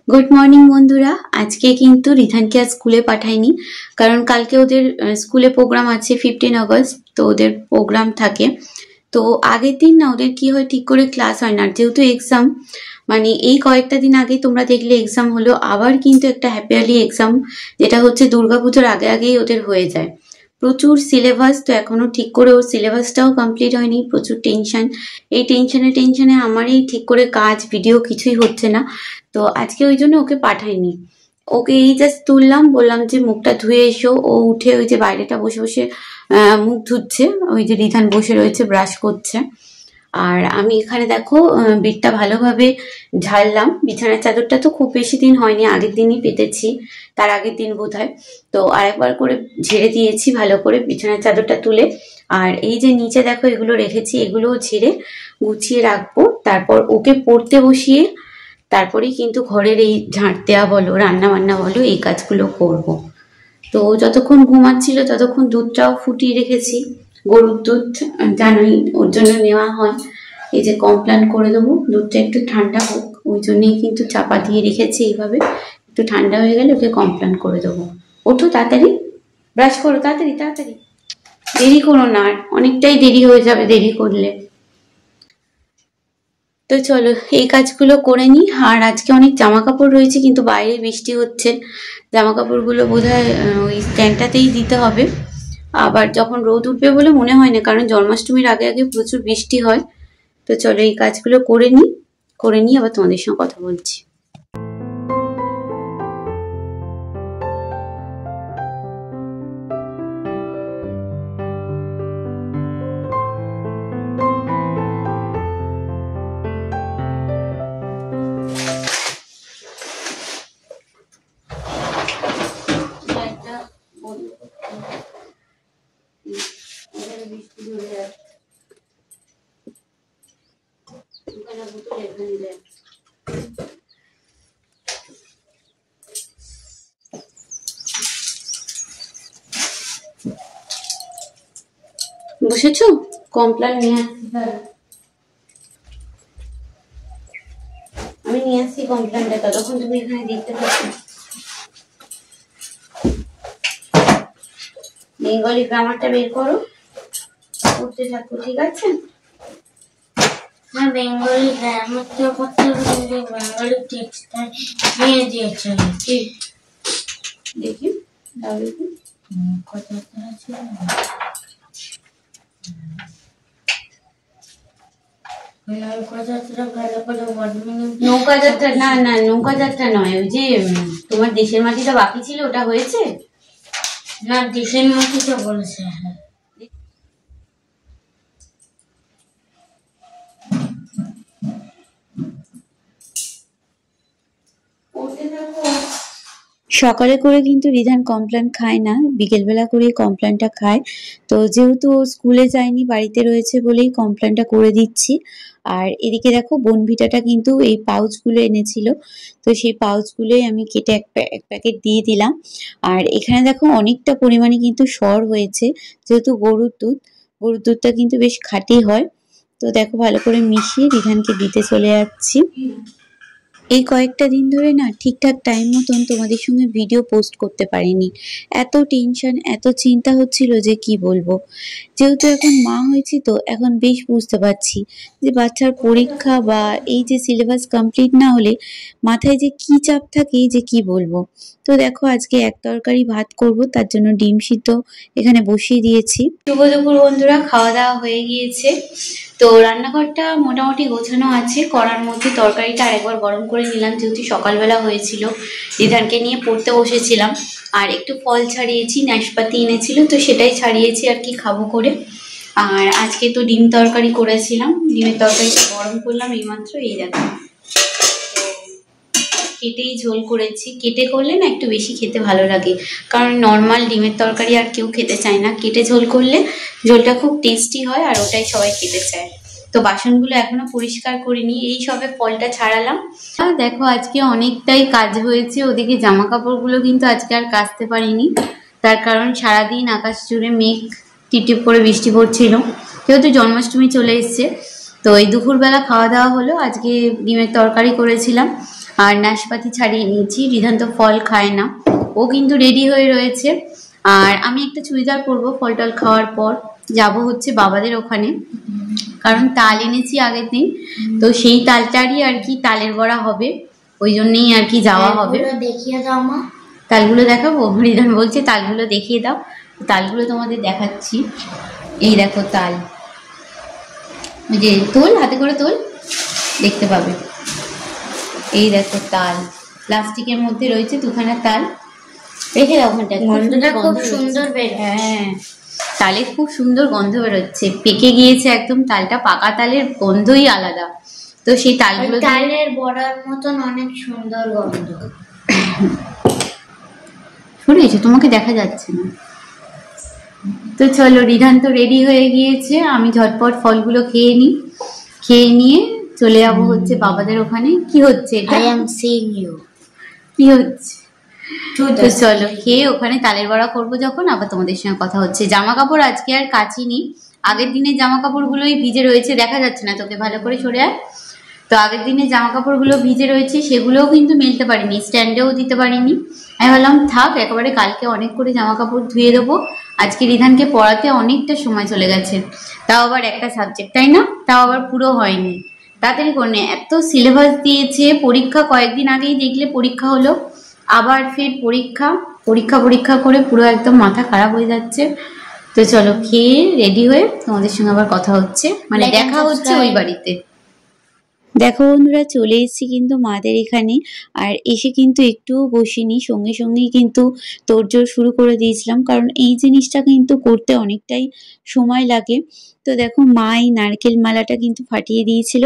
Good morning বন্ধুরা। আজকে কিন্তু রিধানকে আজ স্কুলে পাঠাইনি, কারণ কালকে ওদের স্কুলে প্রোগ্রাম আছে 15 আগস্ট। তো ওদের প্রোগ্রাম থাকে, তো আগের দিন না ওদের কি হয় ঠিক করে ক্লাস হয় না, যেহেতু এক্সাম। মানে এই কয়েকটা দিন আগে তোমরা দেখলে এক্সাম হলো, আবার কিন্তু একটা হ্যাপিয়ারলি এক্সাম যেটা হচ্ছে দুর্গাপুজোর আগে আগেই ওদের হয়ে যায়। প্রচুর সিলেবাস, তো এখনো ঠিক করে ওর সিলেবাসটাও কমপ্লিট হয়নি, প্রচুর টেনশন। এই টেনশনে আমারই ঠিক করে কাজ ভিডিও কিছুই হচ্ছে না। তো আজকে ওই জন্য ওকে পাঠাইনি। ওকে এই জাস্ট তুললাম, বললাম যে মুখটা ধুয়ে এসো। ও উঠে ওই যে বাইরেটা বসে বসে মুখ ধুচ্ছে, ওই যে রিধান বসে রয়েছে ব্রাশ করছে। আর আমি এখানে দেখো বেডটা ভালোভাবে ঝাড়লাম। বিছানার চাদরটা তো খুব বেশি দিন হয়নি, আগের দিনই পেতেছি, তার আগের দিন বোধহয়। তো আরেকবার করে ঝেড়ে দিয়েছি ভালো করে বিছানার চাদরটা তুলে। আর এই যে নিচে দেখো এগুলো রেখেছি, এগুলোও ঝেড়ে গুছিয়ে রাখবো। তারপর ওকে পড়তে বসিয়ে তারপরেই কিন্তু ঘরের এই ঝাঁট দেওয়া বলো, রান্না বান্না বলো, এই কাজগুলো করব। তো যতক্ষণ ঘুমাচ্ছিল ততক্ষণ দুধটাও ফুটিয়ে রেখেছি। গরুর দুধ জানোই ওর জন্য নেওয়া হয়। এই যে কমপ্লান করে দেবো, দুধটা একটু ঠান্ডা হোক, ওই জন্যই কিন্তু চাপা দিয়ে রেখেছি এইভাবে। একটু ঠান্ডা হয়ে গেলে ওকে কমপ্লান করে দেবো। ওঠো তাড়াতাড়ি, ব্রাশ করো তাড়াতাড়ি তাড়াতাড়ি, দেরি করো না, আর অনেকটাই দেরি হয়ে যাবে দেরি করলে। তো চলো এই কাজগুলো করে নিই। আর আজকে অনেক জামা কাপড় রয়েছে, কিন্তু বাইরে বৃষ্টি হচ্ছে, জামা কাপড়গুলো বোধহয় ওই স্ট্যান্ডটাতেই দিতে হবে। আবার যখন রোদ উঠবে বলে মনে হয় না, কারণ জন্মাষ্টমীর আগে আগে প্রচুর বৃষ্টি হয়। তো চলো এই কাজগুলো করে নিই আবার তোমাদের সঙ্গে কথা বলছি। বসেছো? কমপ্লান নিয়ে আসছি, আমি নিয়ে আসছি কমপ্লানটা, ততক্ষণ তুমি এখানে দেখতে পাচ্ছ। বেঙ্গলি গ্রামারটা বের করো, পড়তে থাকো, ঠিক আছে? না, বেঙ্গলি গ্রামারটা পড়তে হবে, বেঙ্গলি টেক্সটটা নিয়ে দিয়েছে। দেখি কথাটা আছে নৌকা যাত্রা, না না নৌকা যাত্রা নয়, ওই যে তোমার দেশের মাটিটা বাকি ছিল ওটা হয়েছে না, দেশের মাটিটা বলেছে। হ্যাঁ, সকালে করে কিন্তু রিধান কমপ্লান খায় না, বিকেলবেলা করেই কমপ্লানটা খায়। তো যেহেতু ও স্কুলে যায়নি, বাড়িতে রয়েছে বলেই কমপ্লানটা করে দিচ্ছি। আর এদিকে দেখো বনভিটাটা কিন্তু এই পাউচগুলো এনেছিল, তো সেই পাউচগুলোই আমি কেটে এক প্যাকেট দিয়ে দিলাম। আর এখানে দেখো অনেকটা পরিমাণে কিন্তু সর হয়েছে, যেহেতু গরুর দুধটা কিন্তু বেশ খাঁটি হয়। তো দেখো ভালো করে মিশিয়ে রিধানকে দিতে চলে যাচ্ছি। এই কয়েকটা দিন ধরে না ঠিকঠাক টাইম মতন তোমাদের সঙ্গে ভিডিও পোস্ট করতে পারিনি। এত টেনশন, এত চিন্তা হচ্ছিল যে কি বলবো। যেহেতু এখন মা হয়েছি, তো এখন বেশ বুঝতে পারছি যে বাচ্চার পরীক্ষা বা এই যে সিলেবাস কমপ্লিট না হলে মাথায় যে কি চাপ থাকে যে কি বলবো। তো দেখো আজকে এক তরকারি ভাত করব, তার জন্য ডিম সিদ্ধ এখানে বসিয়ে দিয়েছি। শুভ দুপুর বন্ধুরা, খাওয়া দাওয়া হয়ে গিয়েছে। তো রান্নাঘরটা মোটামুটি গোছানো আছে, করার মধ্যে তরকারিটা আরেকবার গরম করে নিলাম, যেহেতু সকালবেলা হয়েছিল, রিধানকে নিয়ে পড়তে বসেছিলাম। আর একটু ফল ছাড়িয়েছি, নাশপাতি এনেছিল, তো সেটাই ছাড়িয়েছি আর কি খাবো করে। আর আজকে তো ডিম তরকারি করেছিলাম, ডিমের তরকারিটা গরম করলাম এইমাত্র, এই দেখো। কেটেই ঝোল করেছি, কেটে করলে না একটু বেশি খেতে ভালো লাগে, কারণ নর্মাল ডিমের তরকারি আর কেউ খেতে চায় না, কেটে ঝোল করলে ঝোলটা খুব টেস্টি হয় আর ওটাই সবাই খেতে চায়। তো বাসনগুলো এখনো পরিষ্কার করিনি, এই সবে ফলটা ছাড়ালাম। দেখো আজকে অনেকটাই কাজ হয়েছে, ওদিকে জামা কাপড়গুলো কিন্তু আজকে আর কাচতে পারিনি, তার কারণ সারাদিন আকাশ জুড়ে মেঘ, টিপটিপ করে বৃষ্টি পড়ছিল, যেহেতু জন্মাষ্টমী চলে এসছে। তো এই দুপুরবেলা খাওয়া দাওয়া হলো, আজকে ডিমের তরকারি করেছিলাম। আর নাশপাতি ছাড়িয়ে নিয়েছি। রিধান তো ফল খায় না, ও কিন্তু রেডি হয়ে রয়েছে। আর আমি একটা চুড়িদার পরবো ফল টল খাওয়ার পর, যাব হচ্ছে বাবাদের ওখানে, কারণ তাল এনেছি আগের দিন, তো সেই তালটারই আর কি তালের বড়া হবে, ওই জন্যই আর কি যাওয়া হবে। দেখিয়ে দাও মা। তালগুলো দেখাবো? রিধান বলছে তালগুলো দেখিয়ে দাও। তালগুলো তোমাদের দেখাচ্ছি। এই দেখো তাল, ওই যে তোল, হাতে করে তোল, দেখতে পাবে। এই দেখো তাল, প্লাস্টিকের মধ্যে রয়েছে দুখানা তাল। রেখে দাও ওখানটা, গন্ধটা খুব সুন্দর বের। হ্যাঁ, তালে খুব সুন্দর গন্ধ বেরোচ্ছে, পেকে গিয়েছে একদম তালটা, পাকা তালের গন্ধই আলাদা। তো সেই তালগুলো তালের বড়ার মতন অনেক সুন্দর গন্ধ। শুনেছো? তোমাকে দেখা যাচ্ছে না। তো চলো, রিধান তো রেডি হয়ে গিয়েছে, আমি ঝটপট ফলগুলো খেয়ে নিই, খেয়ে নিয়ে চলে যাবো হচ্ছে বাবাদের ওখানে। কি হচ্ছে? I am seeing you. কি হচ্ছে? তো চলো, খেয়ে ওখানে তালের বড়া করবো যখন, আবার তোমাদের সঙ্গে কথা হচ্ছে। জামা কাপড় আজকে আর কাচিনি, আগের দিনের জামা কাপড়গুলোই ভিজে রয়েছে, দেখা যাচ্ছে না তোকে, ভালো করে সরে আয়। তো আগের দিনের জামা কাপড়গুলো ভিজে রয়েছে, সেগুলোও কিন্তু মেলতে পারিনি, স্ট্যান্ডেও দিতে পারিনি। আমি ভাবলাম থাক, একেবারে কালকে অনেক করে জামা কাপড় ধুয়ে দেবো। আজকে রিধানকে পড়াতে অনেকটা সময় চলে গেছে, তাও আবার একটা সাবজেক্ট, তাই না? তাও আবার পুরো হয়নি, তাড়াতাড়ি করে এত সিলেবাস দিয়েছে। পরীক্ষা কয়েকদিন আগেই দেখলে পরীক্ষা হলো, আবার ফের পরীক্ষা পরীক্ষা পরীক্ষা করে পুরো একদম মাথা খারাপ হয়ে যাচ্ছে। তো চলো, খেয়ে রেডি হয়ে তোমাদের সঙ্গে আবার কথা হচ্ছে, মানে দেখা হচ্ছে ওই বাড়িতে। দেখো বন্ধুরা, চলে এসেছি কিন্তু মাদের এখানে, আর এসে কিন্তু একটু বসিনি, সঙ্গে সঙ্গেই কিন্তু তোড়জোড় শুরু করে দিয়েছিলাম, কারণ এই জিনিসটা কিন্তু করতে অনেকটাই সময় লাগে। তো দেখো, মা এই নারকেল মালাটা কিন্তু ফাটিয়ে দিয়েছিল,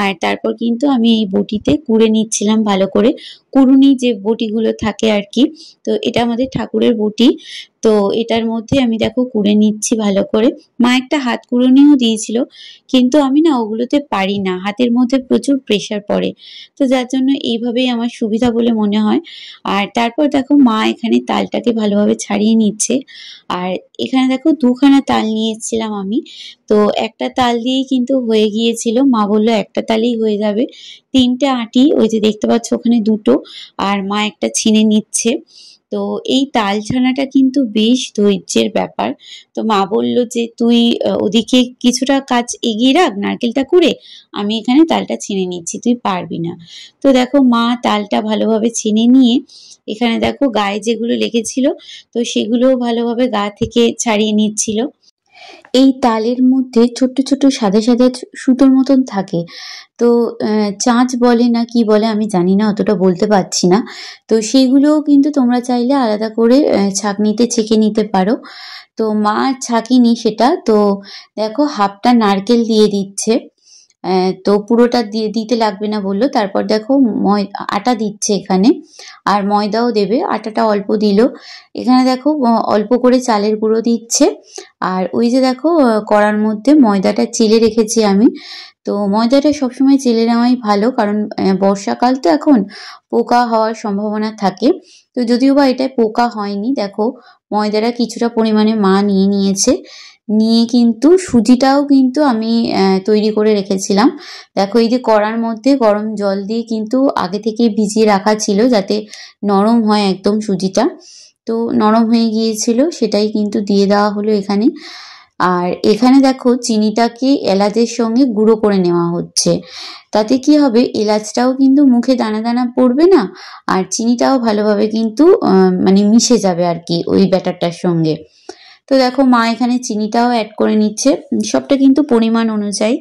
আর তারপর কিন্তু আমি এই বটিতে কুড়ে নিচ্ছিলাম ভালো করে, কুড়ুনি যে বটিগুলো থাকে আর কি। তো এটা আমাদের ঠাকুরের বটি, তো এটার মধ্যে আমি দেখো কুড়ে নিচ্ছি ভালো করে। মা একটা হাত কুড়ুনিও দিয়েছিল, কিন্তু আমি না ওগুলোতে পারি না, হাতের মধ্যে প্রচুর প্রেসার পড়ে, তো যার জন্য এইভাবেই আমার সুবিধা বলে মনে হয়। আর তারপর দেখো, মা এখানে তালটাকে ভালোভাবে ছাড়িয়ে নিচ্ছে, আর এখানে দেখো দুখানা তাল নিয়ে এসেছিলাম আমি, তো একটা তাল দিয়েই কিন্তু হয়ে গিয়েছিল। মা বললো একটা তালেই হয়ে যাবে। তিনটে আটি, ওই যে দেখতে পাচ্ছ ওখানে দুটো, আর মা একটা ছিনে নিচ্ছে। তো এই তাল ছানাটা কিন্তু বেশ ধৈর্যের ব্যাপার। তো মা বললো যে তুই ওদিকে কিছুটা কাজ এগিয়ে রাখ, নারকেলটা কুড়ে, আমি এখানে তালটা ছিনে নিচ্ছি, তুই পারবি না। তো দেখো, মা তালটা ভালোভাবে ছিনে নিয়ে এখানে দেখো গায়ে যেগুলো লেগেছিল, তো সেগুলো ভালোভাবে গা থেকে ছাড়িয়ে নিচ্ছিল। এই তালের মধ্যে ছোট্ট ছোট্ট সাদা সাদা সুতোর মতন থাকে, তো চাঁচ বলে না কি বলে আমি জানি না, অতটা বলতে পারছি না। তো সেইগুলোও কিন্তু তোমরা চাইলে আলাদা করে ছাঁকনিতে ছেঁকে নিতে পারো। তো মা ছাঁকিনি সেটা। তো দেখো, হাফটা নারকেল দিয়ে দিচ্ছে, তো পুরোটা দিয়ে দিতে লাগবে না বললো। তারপর দেখো, আটা দিচ্ছে এখানে, আর ময়দাও দেবে, আটাটা অল্প দিল। এখানে দেখো অল্প করে চালের গুঁড়ো দিচ্ছে, আর ওই যে দেখো কড়ার মধ্যে ময়দাটা চেলে রেখেছি আমি। তো ময়দাটা সবসময় চেলে নেওয়াই ভালো, কারণ বর্ষাকাল তো এখন, পোকা হওয়ার সম্ভাবনা থাকে। তো যদিও বা এটায় পোকা হয়নি, দেখো ময়দাটা কিছুটা পরিমাণে মা নিয়ে নিয়েছে, নিয়ে কিন্তু সুজিটাও কিন্তু আমি তৈরি করে রেখেছিলাম। দেখো, এই যে কড়ার মধ্যে গরম জল দিয়ে কিন্তু আগে থেকে ভিজিয়ে রাখা ছিল, যাতে নরম হয় একদম সুজিটা। তো নরম হয়ে গিয়েছিল, সেটাই কিন্তু দিয়ে দেওয়া হলো এখানে। আর এখানে দেখো, চিনিটাকে এলাচের সঙ্গে গুঁড়ো করে নেওয়া হচ্ছে, তাতে কি হবে, এলাচটাও কিন্তু মুখে দানা দানা পড়বে না, আর চিনিটাও ভালোভাবে কিন্তু মানে মিশে যাবে আর কি ওই ব্যাটারটার সঙ্গে। তো দেখো, মা এখানে চিনিটাও অ্যাড করে নিচ্ছে, সবটা কিন্তু পরিমাণ অনুযায়ী।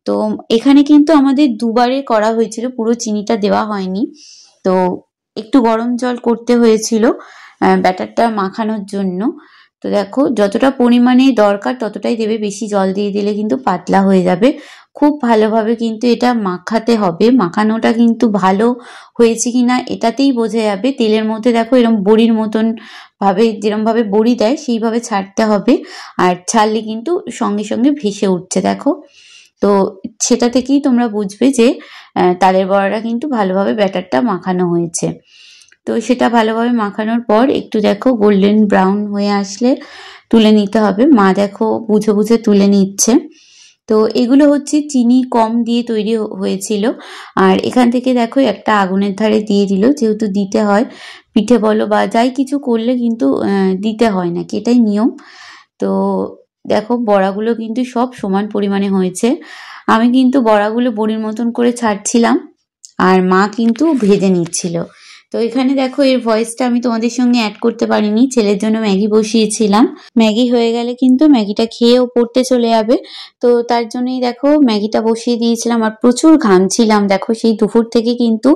তো এখানে কিন্তু আমাদের দুবারে করা হয়েছিল, পুরো চিনিটা দেওয়া হয়নি। তো একটু গরম জল করতে হয়েছিল ব্যাটারটা মাখানোর জন্য। তো দেখো, যতটা পরিমাণে দরকার ততটাই দেবে, বেশি জল দিয়ে দিলে কিন্তু পাতলা হয়ে যাবে। খুব ভালোভাবে কিন্তু এটা মাখাতে হবে, মাখানোটা কিন্তু ভালো হয়েছে কিনা এটাতেই বোঝা যাবে। তেলের মধ্যে দেখো এরকম বড়ির মতন ভাবে, যেরকম ভাবে বড়ি দেয় সেইভাবে ছাড়তে হবে, আর ছাড়লে কিন্তু সঙ্গে সঙ্গে ভেসে উঠছে দেখো। তো সেটা থেকেই তোমরা বুঝবে যে তালের বড়াটা কিন্তু ভালোভাবে ব্যাটারটা মাখানো হয়েছে। তো সেটা ভালোভাবে মাখানোর পর একটু দেখো গোল্ডেন ব্রাউন হয়ে আসলে তুলে নিতে হবে। মা দেখো বুঝে বুঝে তুলে নিচ্ছে। তো এগুলো হচ্ছে চিনি কম দিয়ে তৈরি হয়েছিল। আর এখান থেকে দেখো একটা আগুনের ধারে দিয়ে দিল, যেহেতু দিতে হয়, পিঠে বলো বা যাই কিছু করলে কিন্তু দিতে হয় নাকি, এটাই নিয়ম। তো দেখো বড়াগুলো কিন্তু সব সমান পরিমাণে হয়েছে। আমি কিন্তু বড়াগুলো বড়ির মতন করে ছাড়ছিলাম, আর মা কিন্তু ভেজে নিচ্ছিল। তো এখানে দেখো এর ভয়েসটা আমি তোমাদের সঙ্গে অ্যাড করতে পারিনি, ছেলের জন্য ম্যাগি বসিয়েছিলাম। ম্যাগি হয়ে গেলে কিন্তু ম্যাগিটা খেয়েও পড়তে চলে যাবে, তো তার জন্যই দেখো ম্যাগিটা বসিয়ে দিয়েছিলাম। আর প্রচুর ঘামছিলাম, দেখো সেই দুপুর থেকে কিন্তু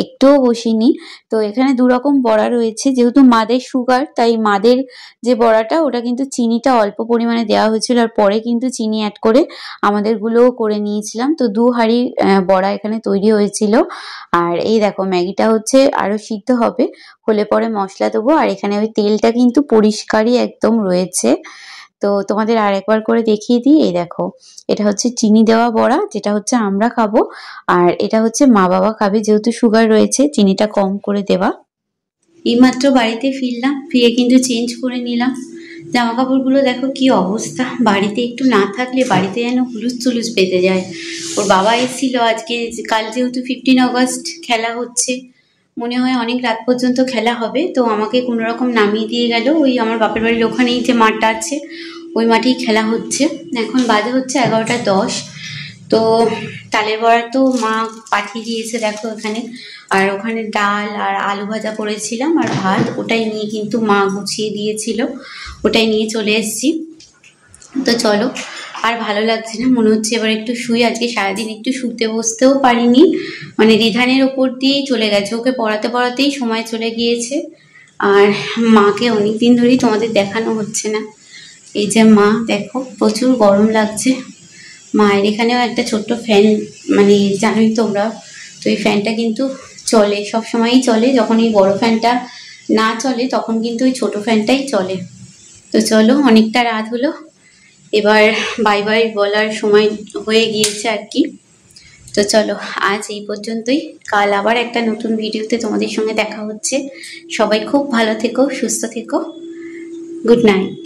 একটুও বসিনি। তো এখানে দুরকম বড়া রয়েছে, যেহেতু মাদের সুগার, তাই মাদের যে বড়াটা ওটা কিন্তু চিনিটা অল্প পরিমাণে দেওয়া হয়েছিল, আর পরে কিন্তু চিনি অ্যাড করে আমাদের গুলোও করে নিয়েছিলাম। তো 2 হাঁড়ি বড়া এখানে তৈরি হয়েছিল। আর এই দেখো ম্যাগিটা হচ্ছে আরো সিদ্ধ হবে, হলে পরে মশলা দেবো। আর এখানে ওই তেলটা কিন্তু পরিষ্কারই একদম রয়েছে। তো তোমাদের আর একবার করে দেখিয়ে দিই, এই দেখো এটা হচ্ছে চিনি দেওয়া বড়া, যেটা হচ্ছে আমরা খাবো, আর এটা হচ্ছে মা বাবা খাবে, যেহেতু সুগার রয়েছে চিনিটা কম করে দেওয়া। এইমাত্র বাড়িতে ফিরলাম, ফিরে কিন্তু চেঞ্জ করে নিলাম। জামা কাপড়গুলো দেখো কি অবস্থা, বাড়িতে একটু না থাকলে বাড়িতে যেন হুলুস তুলুস বেঁধে যায়। ওর বাবা এসেছিল আজকে, কাল যেহেতু 15 অগস্ট খেলা হচ্ছে, মনে হয় অনেক রাত পর্যন্ত খেলা হবে, তো আমাকে কোনো রকম নামিয়ে দিয়ে গেল ওই আমার বাপের বাড়ির ওখানেই যে মাঠটা আছে ওই মাঠেই খেলা হচ্ছে। এখন বাজে হচ্ছে 11টা 10। তো তালের বড়া তো মা পাঠিয়ে দিয়েছে দেখো এখানে, আর ওখানে ডাল আর আলু ভাজা করেছিলাম আর ভাত, ওটাই নিয়ে কিন্তু মা গুছিয়ে দিয়েছিল, ওটাই নিয়ে চলে এসেছি। তো চলো, আর ভালো লাগছে না, মনে হচ্ছে এবার একটু শুই। আজকে সারাদিন একটু শুতে বসতেও পারিনি, মানে রিধানের ওপর দিয়েই চলে গেছে, ওকে পড়াতে পড়াতেই সময় চলে গিয়েছে। আর মাকে অনেকদিন ধরেই তোমাদের দেখানো হচ্ছে না। এই যে মা দেখো, প্রচুর গরম লাগছে। মায়ের এখানেও একটা ছোট্ট ফ্যান, মানে জানোই তোমরা, তো এই ফ্যানটা কিন্তু চলে, সব সময়ই চলে। যখন এই বড় ফ্যানটা না চলে তখন কিন্তু ওই ছোট ফ্যানটাই চলে। তো চলো, অনেকটা রাত হলো, এবার বাই বাই বলার সময় হয়ে গিয়েছে আর কি। তো চলো আজ এই পর্যন্তই, কাল আবার একটা নতুন ভিডিওতে তোমাদের সঙ্গে দেখা হচ্ছে। সবাই খুব ভালো থেকো, সুস্থ থেকো, গুড নাইট।